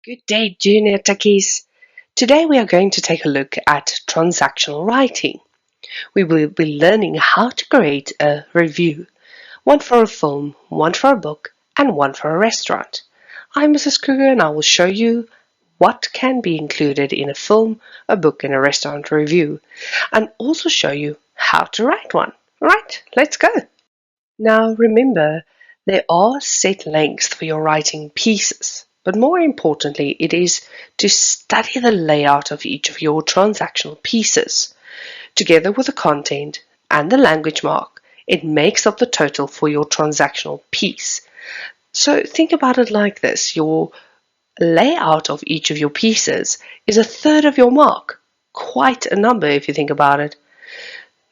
Good day, Junior Techies. Today we are going to take a look at transactional writing. We will be learning how to create a review, one for a film, one for a book, and one for a restaurant. I'm Mrs. Kruger and I will show you what can be included in a film, a book, and a restaurant review, and also show you how to write one. Right, let's go. Now remember, there are set lengths for your writing pieces, but more importantly, it is to study the layout of each of your transactional pieces. Together with the content and the language mark, it makes up the total for your transactional piece. So think about it like this. Your layout of each of your pieces is a third of your mark. Quite a number if you think about it.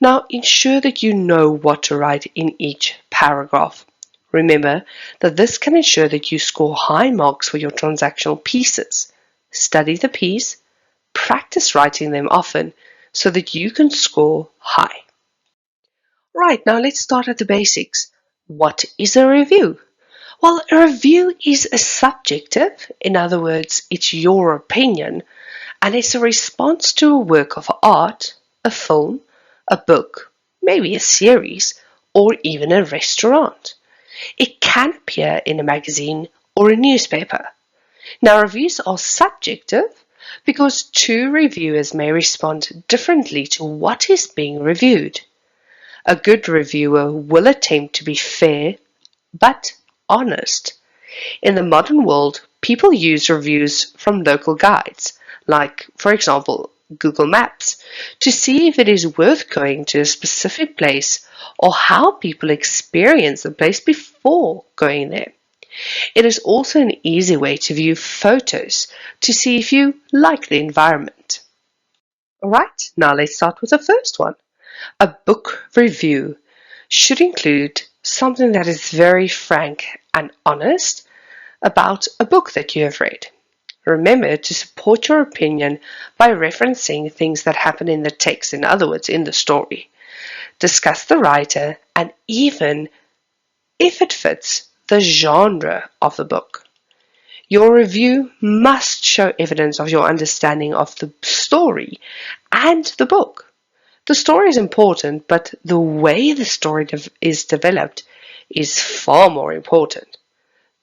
Now ensure that you know what to write in each paragraph. Remember that this can ensure that you score high marks for your transactional pieces. Study the piece, practice writing them often so that you can score high. Right, now let's start at the basics. What is a review? Well, a review is a subjective, in other words, it's your opinion, and it's a response to a work of art, a film, a book, maybe a series, or even a restaurant. It can appear in a magazine or a newspaper. Now, reviews are subjective because two reviewers may respond differently to what is being reviewed. A good reviewer will attempt to be fair but honest. In the modern world, people use reviews from local guides, like, for example, Google Maps, to see if it is worth going to a specific place or how people experience the place before going there. It is also an easy way to view photos to see if you like the environment. Alright, now let's start with the first one. A book review should include something that is very frank and honest about a book that you have read. Remember to support your opinion by referencing things that happen in the text, in other words, in the story. Discuss the writer and even, if it fits, the genre of the book. Your review must show evidence of your understanding of the story and the book. The story is important, but the way the story is developed is far more important.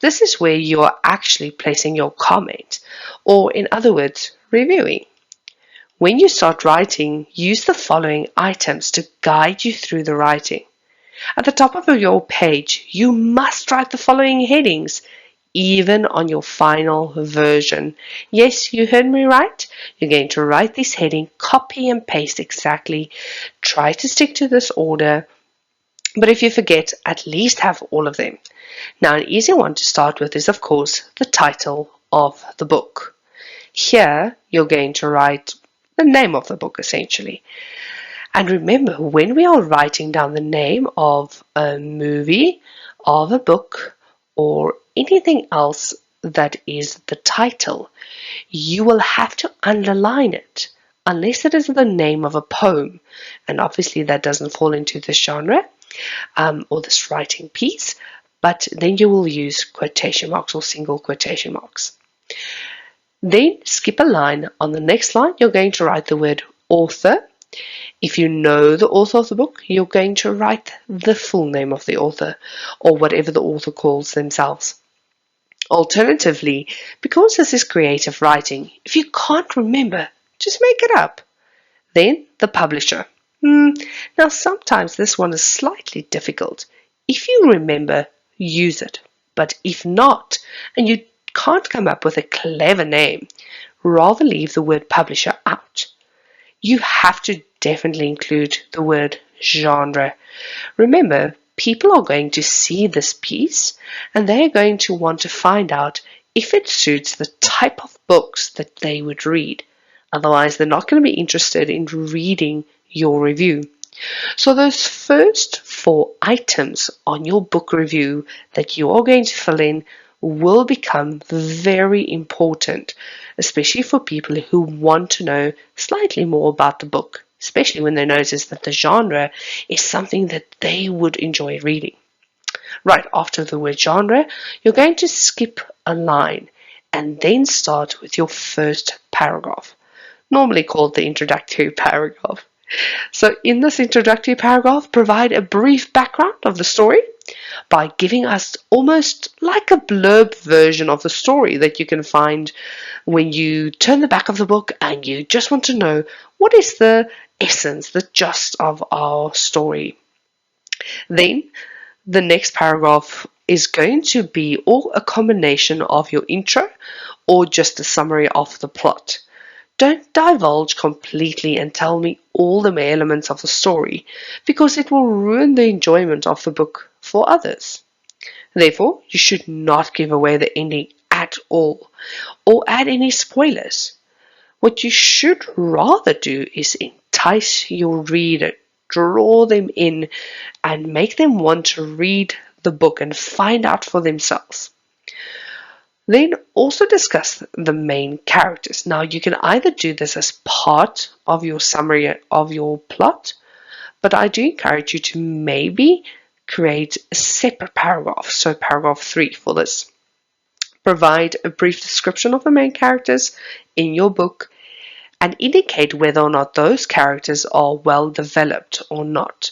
This is where you are actually placing your comment, or in other words, reviewing. When you start writing, use the following items to guide you through the writing. At the top of your page, you must write the following headings, even on your final version. Yes, you heard me right. You're going to write this heading, copy and paste exactly. Try to stick to this order, but if you forget, at least have all of them. Now, an easy one to start with is, of course, the title of the book. Here, you're going to write the name of the book, essentially. And remember, when we are writing down the name of a movie, of a book, or anything else that is the title, you will have to underline it, unless it is the name of a poem. And obviously, that doesn't fall into this genre or this writing piece. But then you will use quotation marks or single quotation marks. Then skip a line. On the next line, you're going to write the word author. If you know the author of the book, you're going to write the full name of the author or whatever the author calls themselves. Alternatively, because this is creative writing, if you can't remember, just make it up. Then the publisher. Now, sometimes this one is slightly difficult. If you remember, use it. But if not, and you can't come up with a clever name, rather leave the word publisher out. You have to definitely include the word genre. Remember, people are going to see this piece and they're going to want to find out if it suits the type of books that they would read. Otherwise, they're not going to be interested in reading your review. So those first 4 items on your book review that you are going to fill in will become very important, especially for people who want to know slightly more about the book, especially when they notice that the genre is something that they would enjoy reading. Right after the word genre, you're going to skip a line and then start with your first paragraph, normally called the introductory paragraph. So in this introductory paragraph, provide a brief background of the story by giving us almost like a blurb version of the story that you can find when you turn the back of the book and you just want to know what is the essence, the gist of our story. Then the next paragraph is going to be all a combination of your intro or just a summary of the plot. Don't divulge completely and tell me all the elements of the story, because it will ruin the enjoyment of the book for others. Therefore, you should not give away the ending at all or add any spoilers. What you should rather do is entice your reader, draw them in, and make them want to read the book and find out for themselves. Then also discuss the main characters. Now you can either do this as part of your summary of your plot, but I do encourage you to maybe create a separate paragraph. So paragraph 3 for this. Provide a brief description of the main characters in your book and indicate whether or not those characters are well developed or not.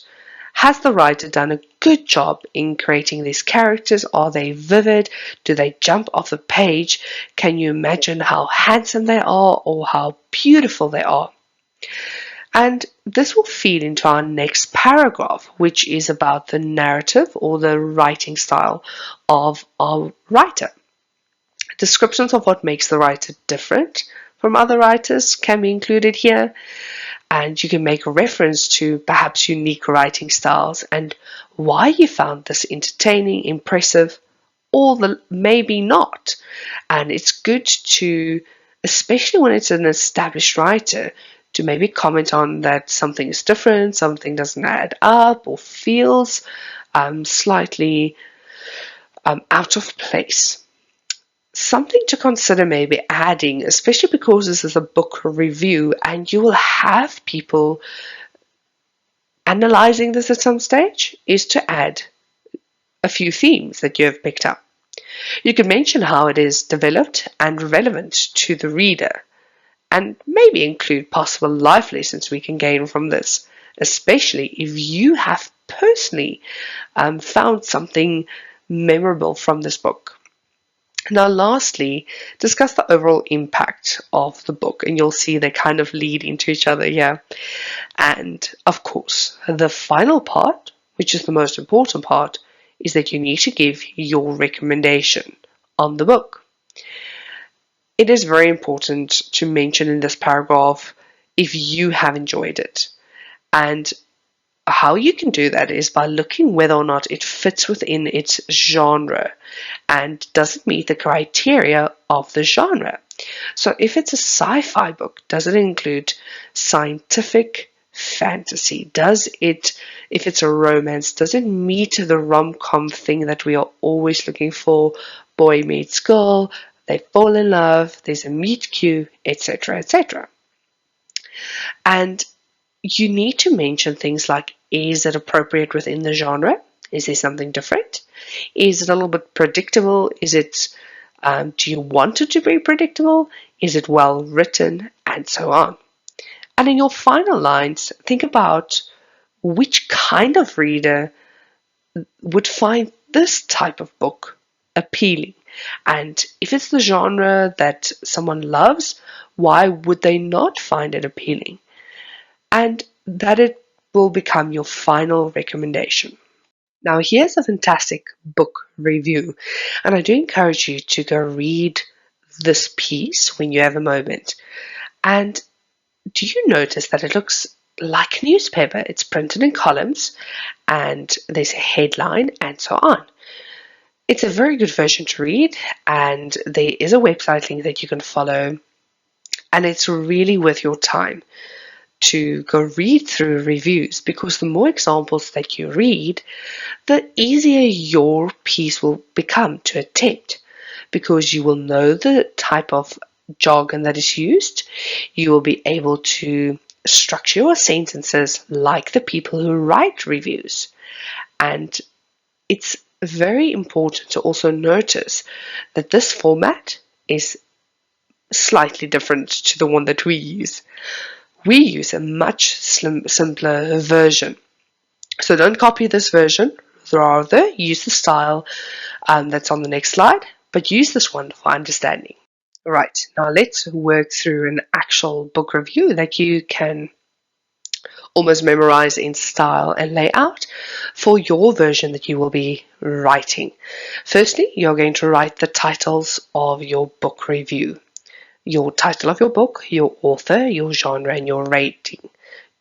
Has the writer done a good job in creating these characters? Are they vivid? Do they jump off the page? Can you imagine how handsome they are or how beautiful they are? And this will feed into our next paragraph, which is about the narrative or the writing style of our writer. Descriptions of what makes the writer different from other writers can be included here. And you can make a reference to perhaps unique writing styles and why you found this entertaining, impressive, or maybe not. And it's good to, especially when it's an established writer, to maybe comment on that something is different, something doesn't add up, or feels slightly out of place. Something to consider maybe adding, especially because this is a book review and you will have people analyzing this at some stage, is to add a few themes that you have picked up. You can mention how it is developed and relevant to the reader, and maybe include possible life lessons we can gain from this, especially if you have personally found something memorable from this book. Now, lastly, discuss the overall impact of the book, and you'll see they kind of lead into each other here. And of course, the final part, which is the most important part, is that you need to give your recommendation on the book. It is very important to mention in this paragraph if you have enjoyed it. And how you can do that is by looking whether or not it fits within its genre and does it meet the criteria of the genre. So if it's a sci-fi book, does it include scientific fantasy? If it's a romance, does it meet the rom-com thing that we are always looking for? Boy meets girl, they fall in love, there's a meet cute, etc., etc. And you need to mention things like, is it appropriate within the genre? Is there something different? Is it a little bit predictable? Do you want it to be predictable? Is it well written? And so on. And in your final lines, think about which kind of reader would find this type of book appealing. And if it's the genre that someone loves, why would they not find it appealing? And that it will become your final recommendation. Now, here's a fantastic book review, and I do encourage you to go read this piece when you have a moment. And do you notice that it looks like a newspaper? It's printed in columns, and there's a headline, and so on. It's a very good version to read, and there is a website link that you can follow, and it's really worth your time to go read through reviews, because the more examples that you read, the easier your piece will become to attempt, because you will know the type of jargon that is used. You will be able to structure your sentences like the people who write reviews. And it's very important to also notice that this format is slightly different to the one that we use. We use a much simpler version. So don't copy this version, rather use the style that's on the next slide, but use this one for understanding. Right, now let's work through an actual book review that you can almost memorize in style and layout for your version that you will be writing. Firstly, you're going to write the titles of your book review. Your title of your book, your author, your genre, and your rating.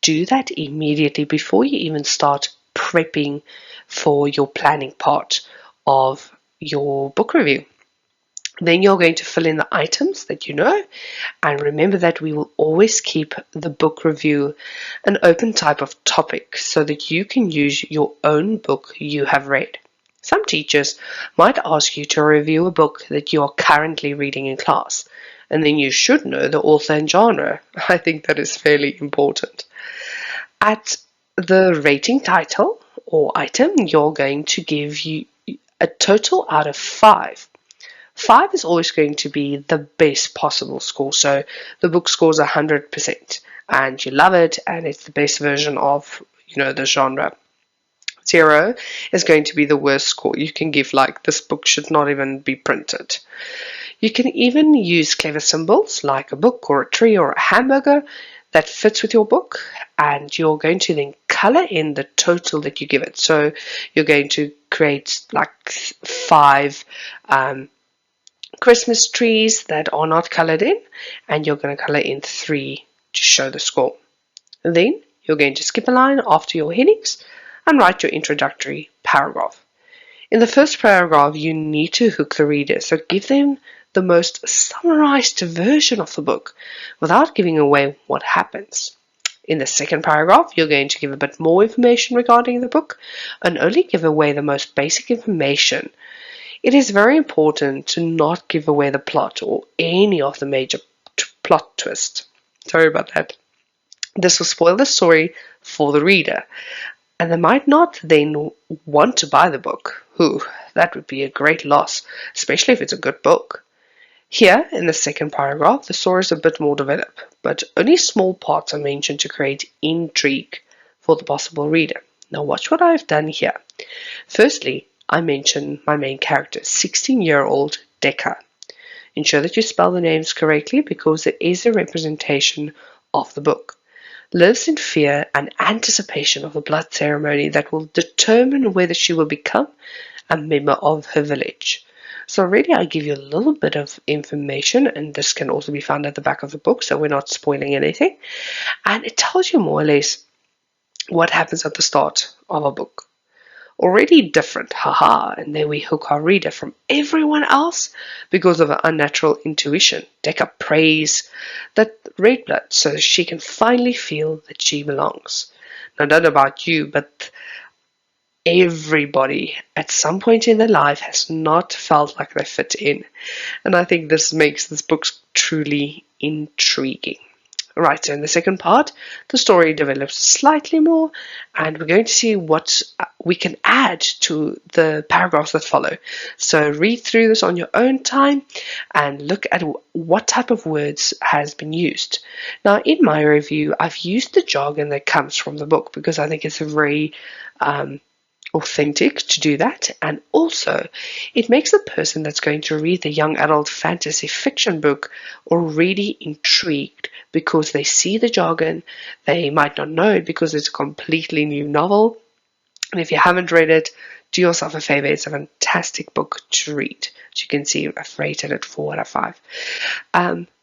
Do that immediately before you even start prepping for your planning part of your book review. Then you're going to fill in the items that you know, and remember that we will always keep the book review an open type of topic so that you can use your own book you have read. Some teachers might ask you to review a book that you are currently reading in class, and then you should know the author and genre. I think that is fairly important. At the rating title or item, you're going to give you a total out of 5. 5 is always going to be the best possible score. So the book scores 100% and you love it and it's the best version of, the genre. 0 is going to be the worst score. You can give like this book should not even be printed. You can even use clever symbols like a book or a tree or a hamburger that fits with your book, and you're going to then color in the total that you give it. So you're going to create like 5 Christmas trees that are not colored in, and you're going to color in 3 to show the score. Then you're going to skip a line after your headings and write your introductory paragraph. In the first paragraph, you need to hook the reader, so give them the most summarized version of the book without giving away what happens. In the second paragraph, you're going to give a bit more information regarding the book and only give away the most basic information. It is very important to not give away the plot or any of the major plot twists. Sorry about that. This will spoil the story for the reader, and they might not then want to buy the book. That would be a great loss, especially if it's a good book. Here, in the second paragraph, the story is a bit more developed, but only small parts are mentioned to create intrigue for the possible reader. Now watch what I've done here. Firstly, I mention my main character, 16-year-old Decca. Ensure that you spell the names correctly because it is a representation of the book. Lives in fear and anticipation of the blood ceremony that will determine whether she will become a member of her village. So already I give you a little bit of information, and this can also be found at the back of the book, so we're not spoiling anything. And it tells you more or less what happens at the start of a book. Already different, haha, and then we hook our reader from everyone else because of an unnatural intuition. Decca prays that red blood so she can finally feel that she belongs. Now, not about you, but everybody at some point in their life has not felt like they fit in. And I think this makes this book truly intriguing. Right, so in the second part, the story develops slightly more, and we're going to see what we can add to the paragraphs that follow. So read through this on your own time and look at what type of words has been used. Now, in my review, I've used the jargon that comes from the book because I think it's a very authentic to do that, and also it makes the person that's going to read the young adult fantasy fiction book already intrigued because they see the jargon. They might not know it because it's a completely new novel, and if you haven't read it, do yourself a favor. It's a fantastic book to read. As you can see, I've rated it 4 out of 5.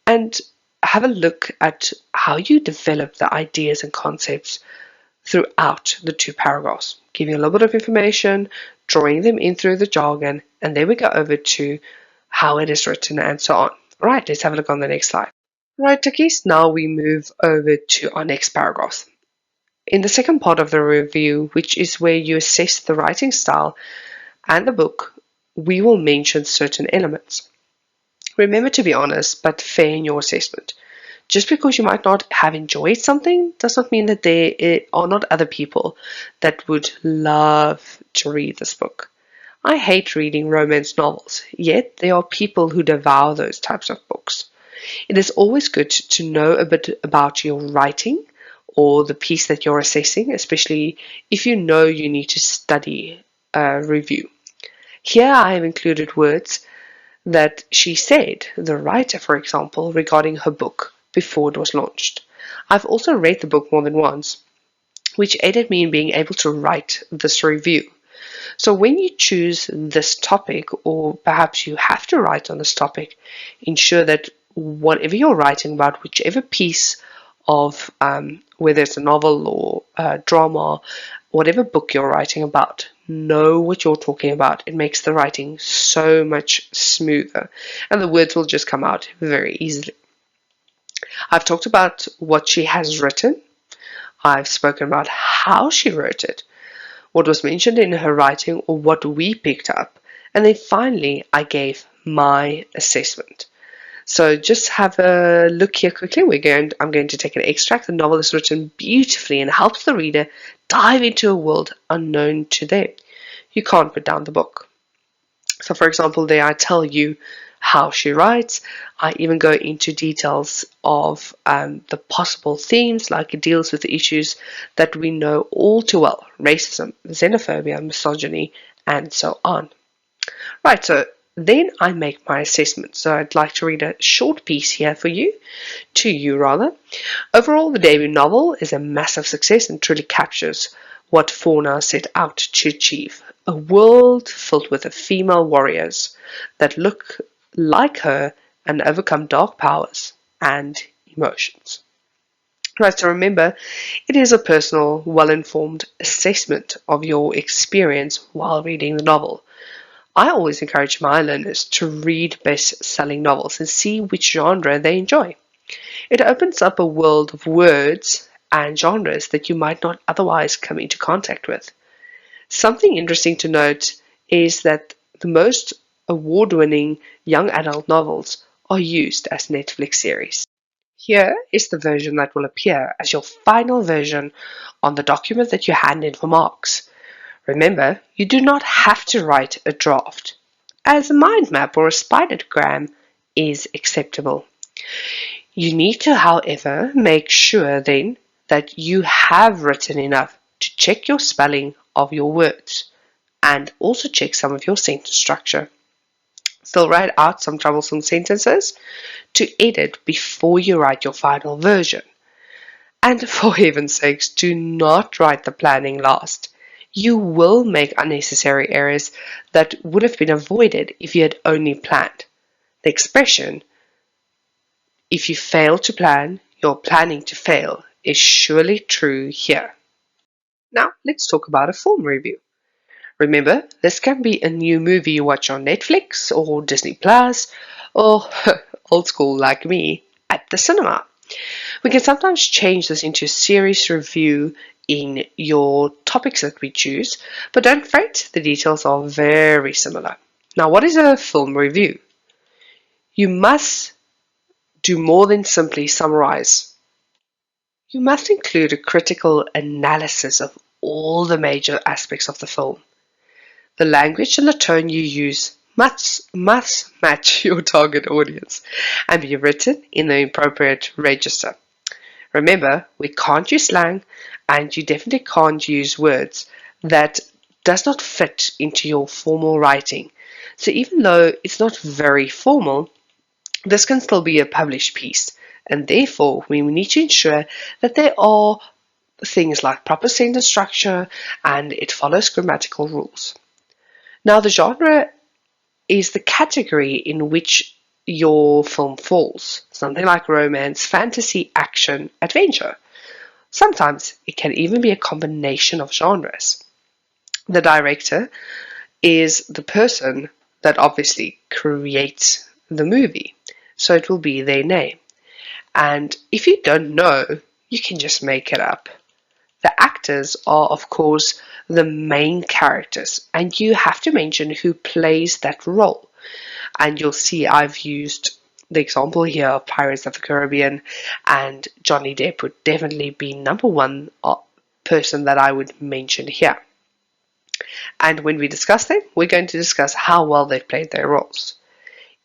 And have a look at how you develop the ideas and concepts throughout the 2 paragraphs. Give you a little bit of information, drawing them in through the jargon, and then we go over to how it is written and so on. Right, let's have a look on the next slide. Right, Tukkies, now we move over to our next paragraph. In the second part of the review, which is where you assess the writing style and the book, we will mention certain elements. Remember to be honest but fair in your assessment. Just because you might not have enjoyed something does not mean that there are not other people that would love to read this book. I hate reading romance novels, yet there are people who devour those types of books. It is always good to know a bit about your writing or the piece that you're assessing, especially if you know you need to study a review. Here I have included words that she said, the writer, for example, regarding her book before it was launched. I've also read the book more than once, which aided me in being able to write this review. So when you choose this topic, or perhaps you have to write on this topic, ensure that whatever you're writing about, whichever piece of, whether it's a novel or a drama, whatever book you're writing about, know what you're talking about. It makes the writing so much smoother, and the words will just come out very easily. I've talked about what she has written. I've spoken about how she wrote it, what was mentioned in her writing, or what we picked up. And then finally, I gave my assessment. So just have a look here quickly. I'm going to take an extract. The novel is written beautifully and helps the reader dive into a world unknown to them. You can't put down the book. So for example, there I tell you how she writes. I even go into details of the possible themes, like it deals with the issues that we know all too well: racism, xenophobia, misogyny, and so on. Right, so then I make my assessment. So I'd like to read a short piece here for you, to you rather. Overall, the debut novel is a massive success and truly captures what Fauna set out to achieve. A world filled with female warriors that look like her and overcome dark powers and emotions. Right, so remember, it is a personal, well-informed assessment of your experience while reading the novel. I always encourage my learners to read best-selling novels and see which genre they enjoy. It opens up a world of words and genres that you might not otherwise come into contact with. Something interesting to note is that the most award-winning young adult novels are used as Netflix series. Here is the version that will appear as your final version on the document that you hand in for marks. Remember, you do not have to write a draft, as a mind map or a spidergram is acceptable. You need to, however, make sure then that you have written enough to check your spelling of your words and also check some of your sentence structure. Still write out some troublesome sentences to edit before you write your final version. And for heaven's sakes, do not write the planning last. You will make unnecessary errors that would have been avoided if you had only planned. The expression, if you fail to plan, you're planning to fail, is surely true here. Now, let's talk about a film review. Remember, this can be a new movie you watch on Netflix or Disney Plus, or old school like me, at the cinema. We can sometimes change this into a series review in your topics that we choose, but don't fret, the details are very similar. Now, what is a film review? You must do more than simply summarize. You must include a critical analysis of all the major aspects of the film. The language and the tone you use must match your target audience and be written in the appropriate register. Remember, we can't use slang, and you definitely can't use words that does not fit into your formal writing. So even though it's not very formal, this can still be a published piece, and therefore we need to ensure that there are things like proper sentence structure and it follows grammatical rules. Now, the genre is the category in which your film falls. Something like romance, fantasy, action, adventure. Sometimes it can even be a combination of genres. The director is the person that obviously creates the movie, so it will be their name. And if you don't know, you can just make it up. The actors are, of course, the main characters, and you have to mention who plays that role. And you'll see I've used the example here of Pirates of the Caribbean, and Johnny Depp would definitely be number one person that I would mention here. And when we discuss them, we're going to discuss how well they've played their roles.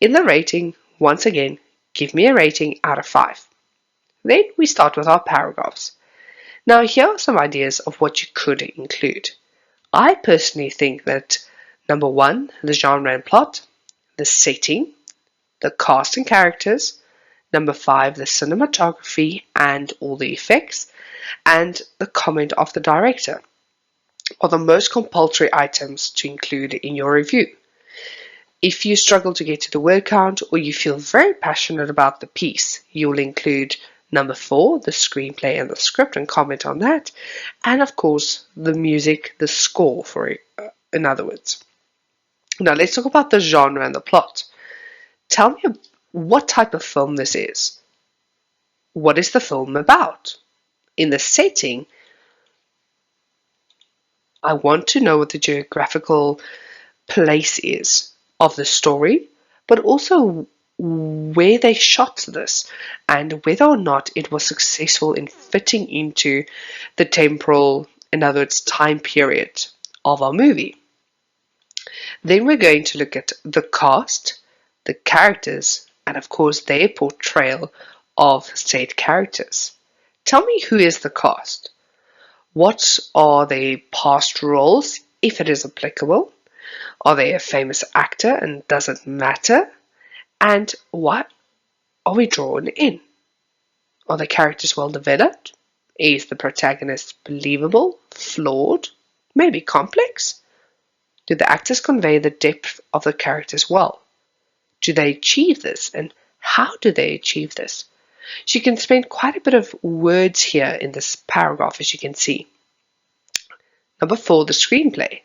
In the rating, once again, give me a rating out of 5. Then we start with our paragraphs. Now, here are some ideas of what you could include. I personally think that number 1, the genre and plot, the setting, the cast and characters, number 5, the cinematography and all the effects, and the comment of the director are the most compulsory items to include in your review. If you struggle to get to the word count or you feel very passionate about the piece, you'll include number 4, the screenplay and the script, and comment on that. And of course, the music, the score, in other words. Now let's talk about the genre and the plot. Tell me what type of film this is. What is the film about? In the setting, I want to know what the geographical place is of the story, but also where they shot this and whether or not it was successful in fitting into the temporal, in other words, time period of our movie. Then we're going to look at the cast, the characters, and of course their portrayal of said characters. Tell me, who is the cast? What are their past roles, if it is applicable? Are they a famous actor and does it matter? And what are we drawn in? Are the characters well developed? Is the protagonist believable, flawed, maybe complex? Do the actors convey the depth of the characters well? Do they achieve this, and how do they achieve this? So you can spend quite a bit of words here in this paragraph, as you can see. Number 4, the screenplay.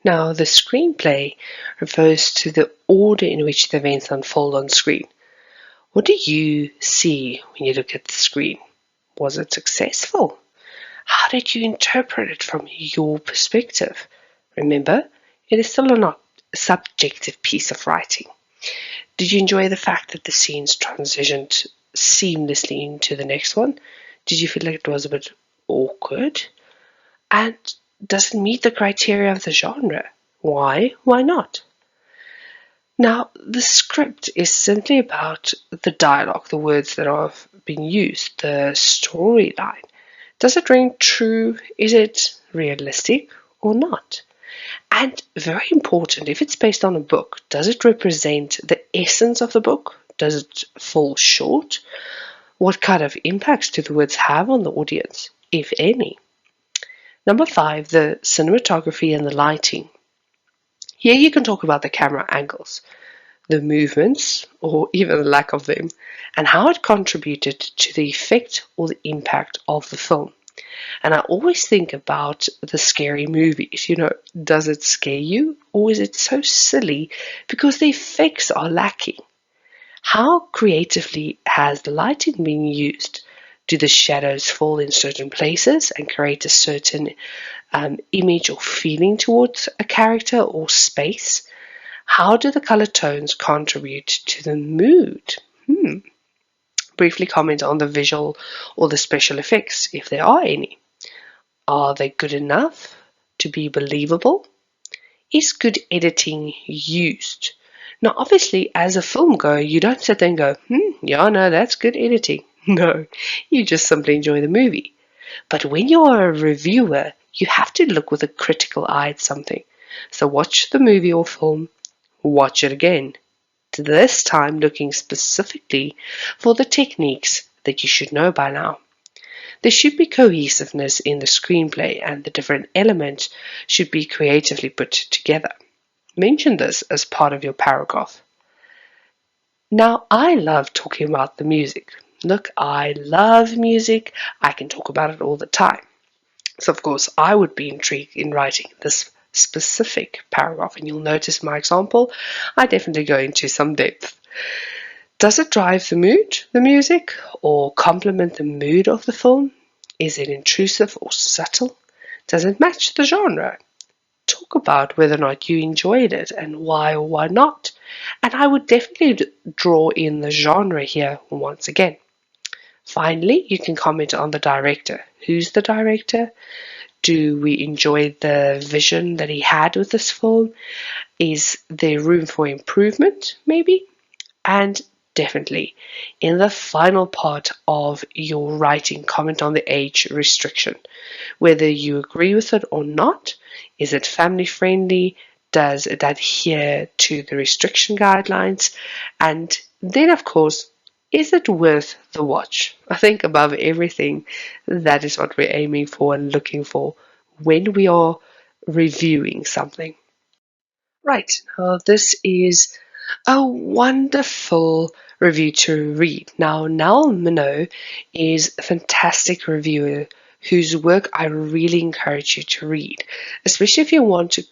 Now, the screenplay refers to the order in which the events unfold on screen. What do you see when you look at the screen? Was it successful? How did you interpret it from your perspective? Remember, it is still a subjective piece of writing. Did you enjoy the fact that the scenes transitioned seamlessly into the next one? Did you feel like it was a bit awkward? And does it meet the criteria of the genre? Why? Why not? Now, the script is simply about the dialogue, the words that have been used, the storyline. Does it ring true? Is it realistic or not? And very important, if it's based on a book, does it represent the essence of the book? Does it fall short? What kind of impacts do the words have on the audience, if any? Number 5, the cinematography and the lighting. Here you can talk about the camera angles, the movements, or even the lack of them, and how it contributed to the effect or the impact of the film. And I always think about the scary movies, does it scare you, or is it so silly because the effects are lacking? How creatively has the lighting been used? Do the shadows fall in certain places and create a certain image or feeling towards a character or space? How do the color tones contribute to the mood? Briefly comment on the visual or the special effects, if there are any. Are they good enough to be believable? Is good editing used? Now, obviously, as a film goer, you don't sit there and go, yeah, no, that's good editing. No, you just simply enjoy the movie. But when you are a reviewer, you have to look with a critical eye at something. So watch the movie or film, watch it again. This time looking specifically for the techniques that you should know by now. There should be cohesiveness in the screenplay and the different elements should be creatively put together. Mention this as part of your paragraph. Now, I love talking about the music. Look, I love music. I can talk about it all the time. So, of course, I would be intrigued in writing this specific paragraph. And you'll notice my example, I definitely go into some depth. Does it drive the mood, the music, or complement the mood of the film? Is it intrusive or subtle? Does it match the genre? Talk about whether or not you enjoyed it and why or why not. And I would definitely draw in the genre here once again. Finally, you can comment on the director. Who's the director? Do we enjoy the vision that he had with this film? Is there room for improvement, maybe? And definitely, in the final part of your writing, comment on the age restriction. Whether you agree with it or not, is it family friendly? Does it adhere to the restriction guidelines? And then, of course, is it worth the watch? I think above everything, that is what we're aiming for and looking for when we are reviewing something. Right, now this is a wonderful review to read. Now, Nell Minogue is a fantastic reviewer whose work I really encourage you to read, especially if you want to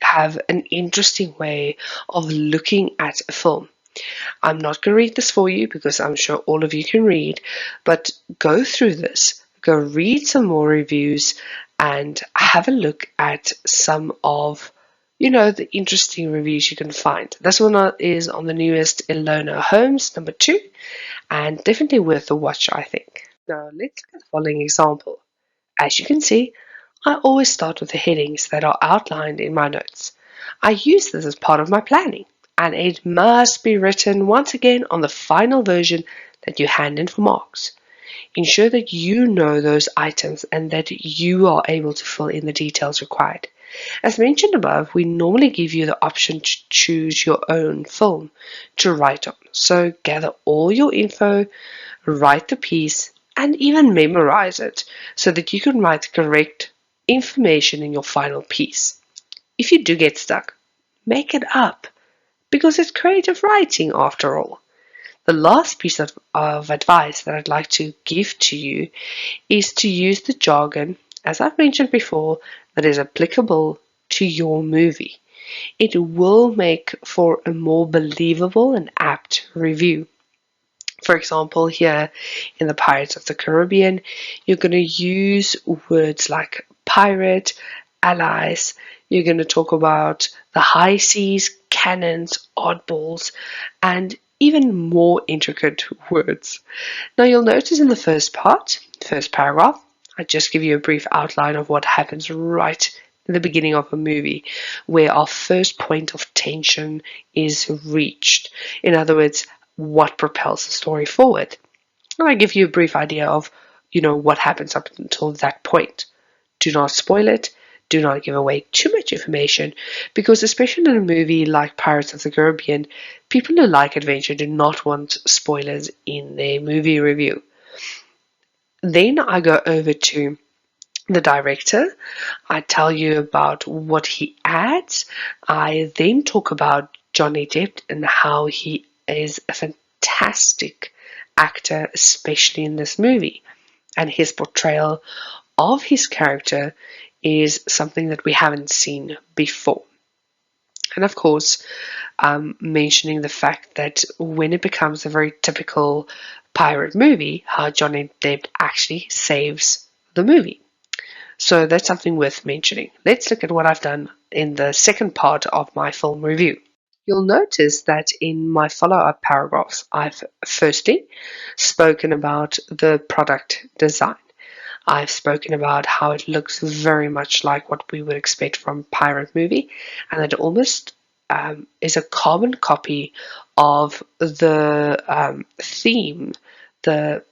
have an interesting way of looking at a film. I'm not going to read this for you because I'm sure all of you can read, but go through this, go read some more reviews, and have a look at some of the interesting reviews you can find. This one is on the newest Ilona Holmes, number 2, and definitely worth a watch, I think. Now, let's look at the following example. As you can see, I always start with the headings that are outlined in my notes. I use this as part of my planning, and it must be written once again on the final version that you hand in for marks. Ensure that you know those items and that you are able to fill in the details required. As mentioned above, we normally give you the option to choose your own film to write on. So gather all your info, write the piece, and even memorize it so that you can write the correct information in your final piece. If you do get stuck, make it up because it's creative writing after all. The last piece of advice that I'd like to give to you is to use the jargon, as I've mentioned before, that is applicable to your movie. It will make for a more believable and apt review. For example, here in the Pirates of the Caribbean, you're going to use words like pirate, allies. You're going to talk about the high seas, cannons, oddballs, and even more intricate words. Now you'll notice in the first paragraph, I just give you a brief outline of what happens right in the beginning of a movie, where our first point of tension is reached. In other words, what propels the story forward. And I give you a brief idea of, what happens up until that point. Do not spoil it. Do not give away too much information because especially in a movie like Pirates of the Caribbean, people who like adventure do not want spoilers in their movie review. Then I go over to the director. I tell you about what he adds. I then talk about Johnny Depp and how he is a fantastic actor, especially in this movie. And his portrayal of his character is something that we haven't seen before. And of course, mentioning the fact that when it becomes a very typical pirate movie, how Johnny Depp actually saves the movie. So that's something worth mentioning. Let's look at what I've done in the second part of my film review. You'll notice that in my follow-up paragraphs, I've firstly spoken about the product design. I've spoken about how it looks very much like what we would expect from a pirate movie, and it almost is a carbon copy of the theme, the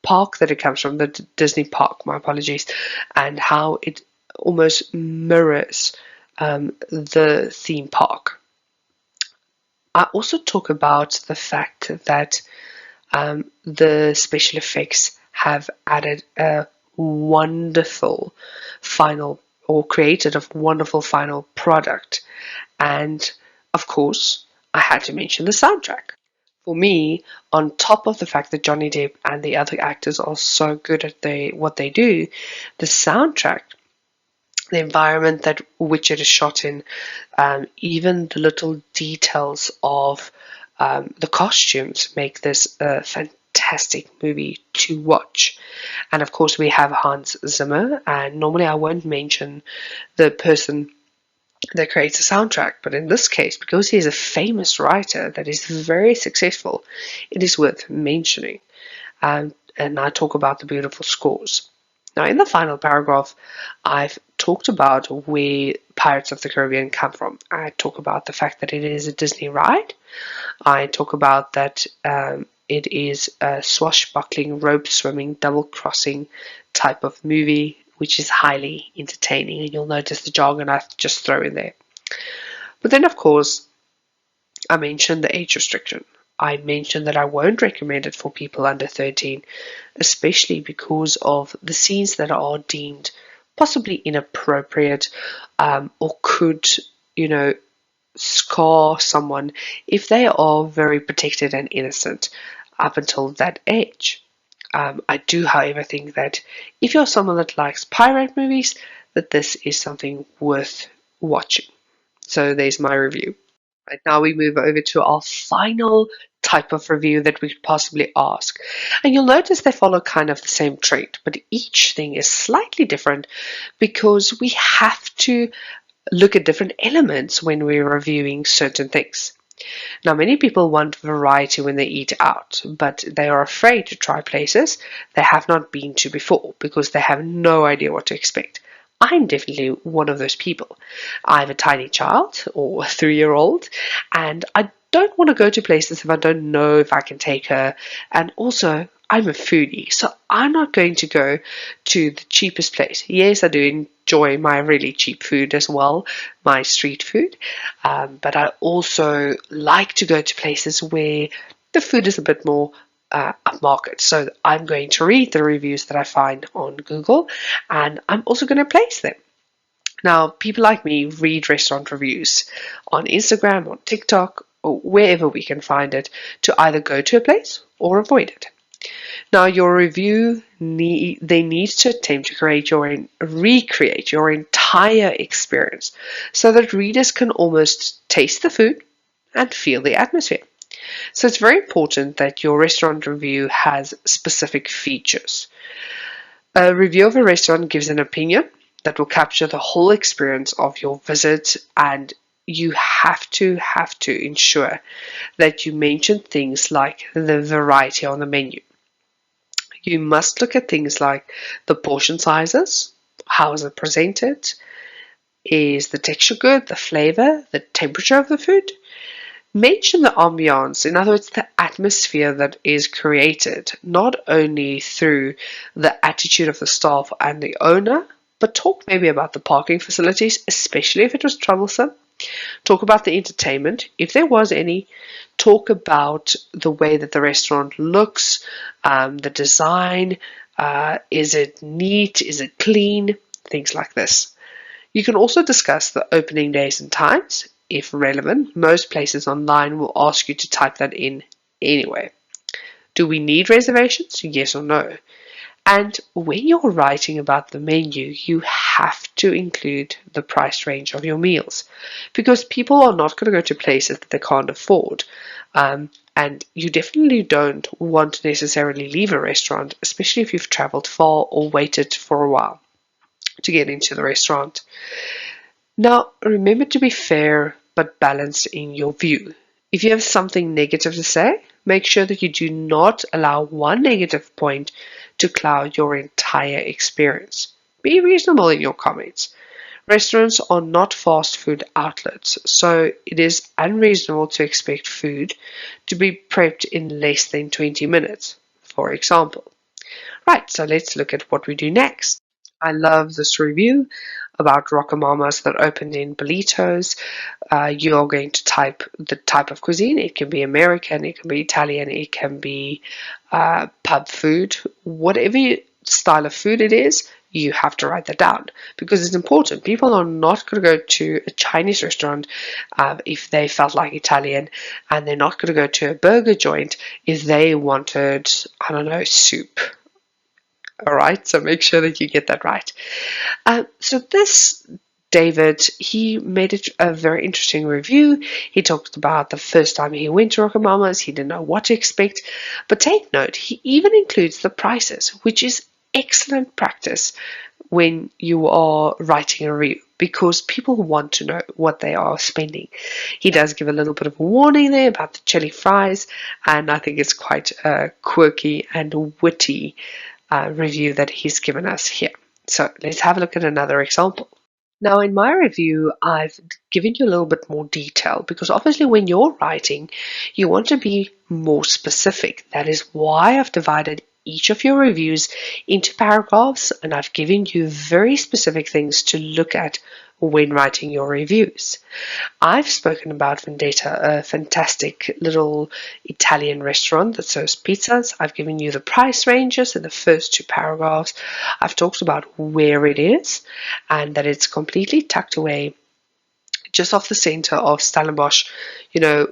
park that it comes from, the Disney park, my apologies, and how it almost mirrors the theme park. I also talk about the fact that the special effects have added a wonderful final or created a wonderful final product. And of course, I had to mention the soundtrack. For me, on top of the fact that Johnny Depp and the other actors are so good at what they do, the soundtrack, the environment that which it is shot in, even the little details of the costumes make this a fantastic movie to watch. And of course, we have Hans Zimmer, and normally I won't mention the person that creates a soundtrack, but in this case, because he is a famous writer that is very successful, it is worth mentioning. And I talk about the beautiful scores. Now, in the final paragraph, I've talked about where Pirates of the Caribbean come from. I talk about the fact that it is a Disney ride. I talk about that it is a swashbuckling, rope swimming, double crossing type of movie, which is highly entertaining. And you'll notice the jargon I just throw in there. But then, of course, I mentioned the age restriction. I mentioned that I won't recommend it for people under 13, especially because of the scenes that are deemed possibly inappropriate or could, you know, scar someone if they are very protected and innocent up until that age. I do, however, think that if you're someone that likes pirate movies, that this is something worth watching. So there's my review. Right now we move over to our final type of review that we could possibly ask. And you'll notice they follow kind of the same trend, but each thing is slightly different because we have to look at different elements when we're reviewing certain things. Now, many people want variety when they eat out, but they are afraid to try places they have not been to before because they have no idea what to expect. I'm definitely one of those people. I have a tiny child, or a 3-year-old, and I don't want to go to places if I don't know if I can take her. And also, I'm a foodie, so I'm not going to go to the cheapest place. Yes, I do enjoy my really cheap food as well, my street food, but I also like to go to places where the food is a bit more upmarket. So I'm going to read the reviews that I find on Google, and I'm also going to place them. Now, people like me read restaurant reviews on Instagram, on TikTok, or wherever we can find it to either go to a place or avoid it. Now, your review they need to attempt to recreate your entire experience so that readers can almost taste the food and feel the atmosphere. So it's very important that your restaurant review has specific features. A review of a restaurant gives an opinion that will capture the whole experience of your visit, and you have to ensure that you mention things like the variety on the menu. You must look at things like the portion sizes, how is it presented, is the texture good, the flavor, the temperature of the food. Mention the ambiance, in other words, the atmosphere that is created, not only through the attitude of the staff and the owner, but talk maybe about the parking facilities, especially if it was troublesome. Talk about the entertainment, if there was any. Talk about the way that the restaurant looks, the design, is it neat, is it clean, things like this. You can also discuss the opening days and times, if relevant. Most places online will ask you to type that in anyway. Do we need reservations? Yes or no? And when you're writing about the menu, you have to include the price range of your meals because people are not going to go to places that they can't afford. And you definitely don't want to necessarily leave a restaurant, especially if you've traveled far or waited for a while to get into the restaurant. Now, remember to be fair but balanced in your view. If you have something negative to say, make sure that you do not allow one negative point to cloud your entire experience. Be reasonable in your comments. Restaurants are not fast food outlets, so it is unreasonable to expect food to be prepped in less than 20 minutes, for example. Right, so let's look at what we do next. I love this review about Rocamamas that opened in Bolitos. You are going to type the type of cuisine. It can be American, it can be Italian, it can be pub food. Whatever style of food it is, you have to write that down because it's important. People are not going to go to a Chinese restaurant if they felt like Italian, and they're not going to go to a burger joint if they wanted, I don't know, soup. All right, so make sure that you get that right. So this David, he made it a very interesting review. He talked about the first time he went to Rockamama's, he didn't know what to expect. But take note, he even includes the prices, which is excellent practice when you are writing a review because people want to know what they are spending. He does give a little bit of a warning there about the chili fries, and I think it's quite quirky and witty review that he's given us here. So let's have a look at another example. Now, in my review, I've given you a little bit more detail because obviously when you're writing, you want to be more specific. That is why I've divided each of your reviews into paragraphs, and I've given you very specific things to look at when writing your reviews. I've spoken about Vendetta, a fantastic little Italian restaurant that serves pizzas. I've given you the price ranges in the first two paragraphs. I've talked about where it is and that it's completely tucked away just off the center of Stellenbosch, you know,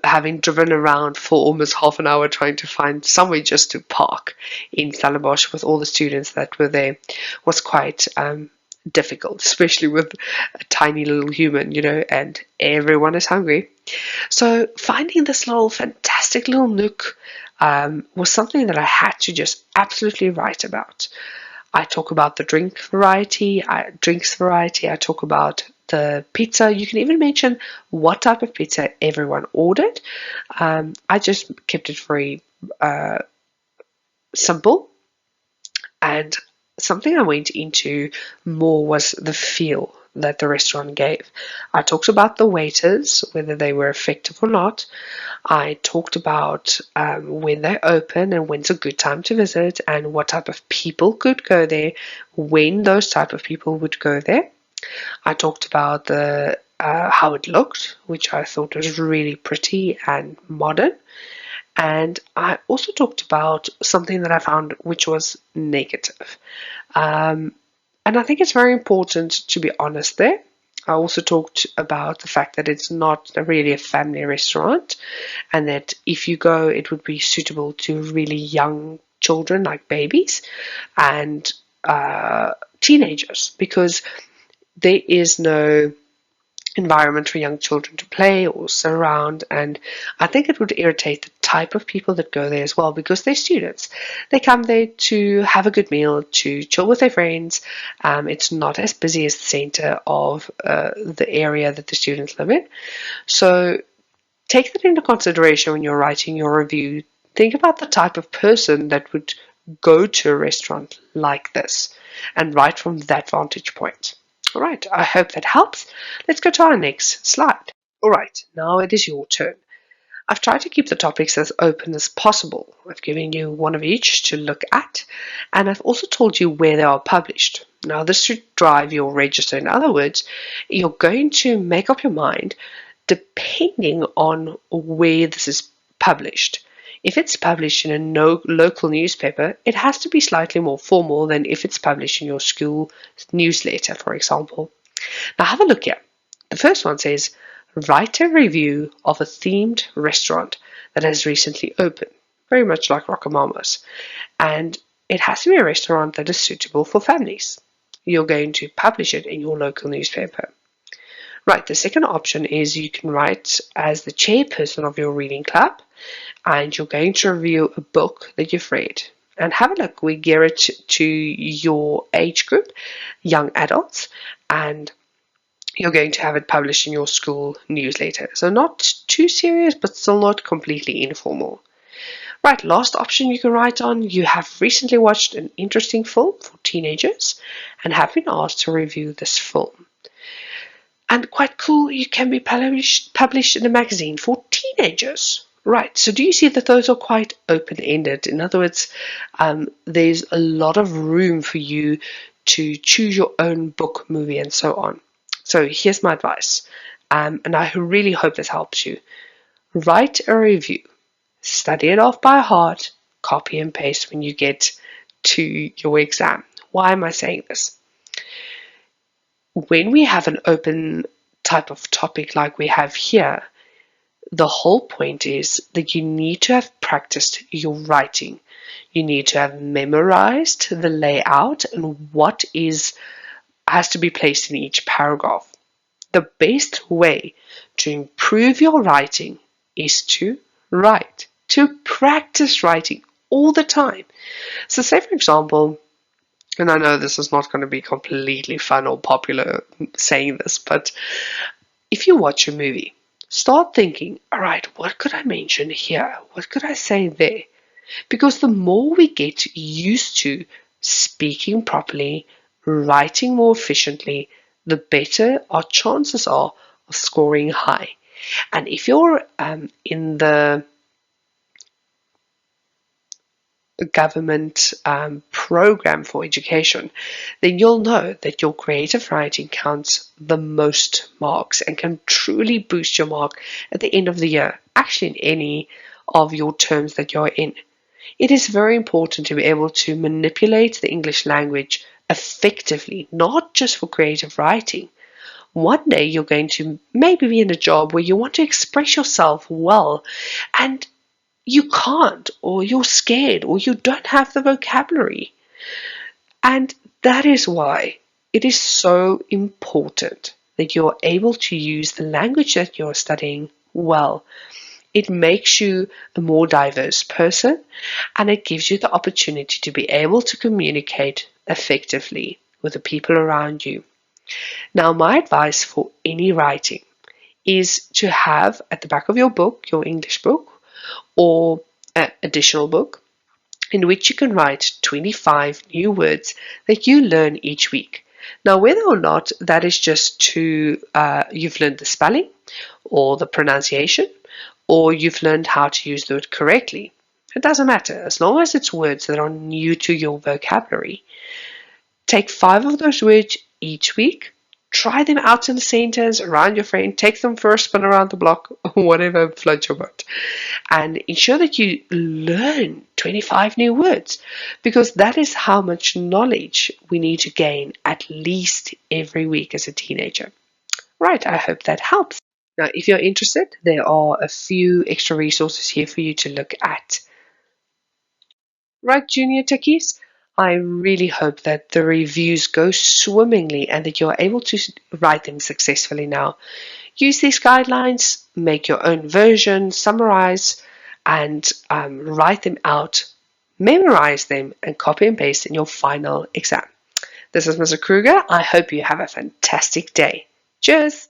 having driven around for almost half an hour trying to find somewhere just to park in Stellenbosch with all the students that were there was quite difficult, especially with a tiny little human, and everyone is hungry. So finding this little fantastic little nook was something that I had to just absolutely write about. I talk about the drinks variety. I talk about the pizza. You can even mention what type of pizza everyone ordered. I just kept it very simple. And something I went into more was the feel that the restaurant gave. I talked about the waiters, whether they were effective or not. I talked about when they open and when's a good time to visit and what type of people could go there, when those type of people would go there. I talked about the how it looked, which I thought was really pretty and modern. And I also talked about something that I found which was negative. And I think it's very important to be honest there. I also talked about the fact that it's not really a family restaurant and that if you go, it would be suitable to really young children like babies and teenagers because there is no environment for young children to play or sit around, and I think it would irritate the type of people that go there as well because they're students. They come there to have a good meal, to chill with their friends. It's not as busy as the center of the area that the students live in. So take that into consideration when you're writing your review. Think about the type of person that would go to a restaurant like this and write from that vantage point. All right, I hope that helps. Let's go to our next slide. All right, now it is your turn. I've tried to keep the topics as open as possible. I've given you one of each to look at, and I've also told you where they are published. Now, this should drive your register. In other words, you're going to make up your mind depending on where this is published. If it's published in a local newspaper, it has to be slightly more formal than if it's published in your school newsletter, for example. Now have a look here. The first one says, write a review of a themed restaurant that has recently opened, very much like Rockamama's. And it has to be a restaurant that is suitable for families. You're going to publish it in your local newspaper. Right, the second option is you can write as the chairperson of your reading club and you're going to review a book that you've read. And have a look, we gear it to your age group, young adults, and you're going to have it published in your school newsletter. So not too serious, but still not completely informal. Right, last option you can write on, you have recently watched an interesting film for teenagers and have been asked to review this film. And quite cool, you can be published in a magazine for teenagers. Right, so do you see that those are quite open-ended? In other words, there's a lot of room for you to choose your own book, movie, and so on. So here's my advice, and I really hope this helps you. Write a review, study it off by heart, copy and paste when you get to your exam. Why am I saying this? When we have an open type of topic like we have here, the whole point is that you need to have practiced your writing. You need to have memorized the layout and what has to be placed in each paragraph. The best way to improve your writing is to write, to practice writing all the time. So say, for example, and I know this is not going to be completely fun or popular saying this, but if you watch a movie, start thinking, all right, what could I mention here? What could I say there? Because the more we get used to speaking properly, writing more efficiently, the better our chances are of scoring high. And if you're in the government program for education, then you'll know that your creative writing counts the most marks and can truly boost your mark at the end of the year, actually in any of your terms that you're in. It is very important to be able to manipulate the English language effectively, not just for creative writing. One day you're going to maybe be in a job where you want to express yourself well and you can't, or you're scared, or you don't have the vocabulary. And that is why it is so important that you're able to use the language that you're studying well. It makes you a more diverse person and it gives you the opportunity to be able to communicate effectively with the people around you. Now, my advice for any writing is to have at the back of your book, your English book, or an additional book, in which you can write 25 new words that you learn each week. Now, whether or not that is just you've learned the spelling or the pronunciation, or you've learned how to use the word correctly, it doesn't matter as long as it's words that are new to your vocabulary. Take 5 of those words each week. Try them out in a sentence around your friend. Take them for a spin around the block, whatever floats your boat. And ensure that you learn 25 new words because that is how much knowledge we need to gain at least every week as a teenager. Right, I hope that helps. Now, if you're interested, there are a few extra resources here for you to look at. Right, junior techies? I really hope that the reviews go swimmingly and that you're able to write them successfully now. Use these guidelines, make your own version, summarize, and write them out, memorize them, and copy and paste in your final exam. This is Mr. Kruger. I hope you have a fantastic day. Cheers!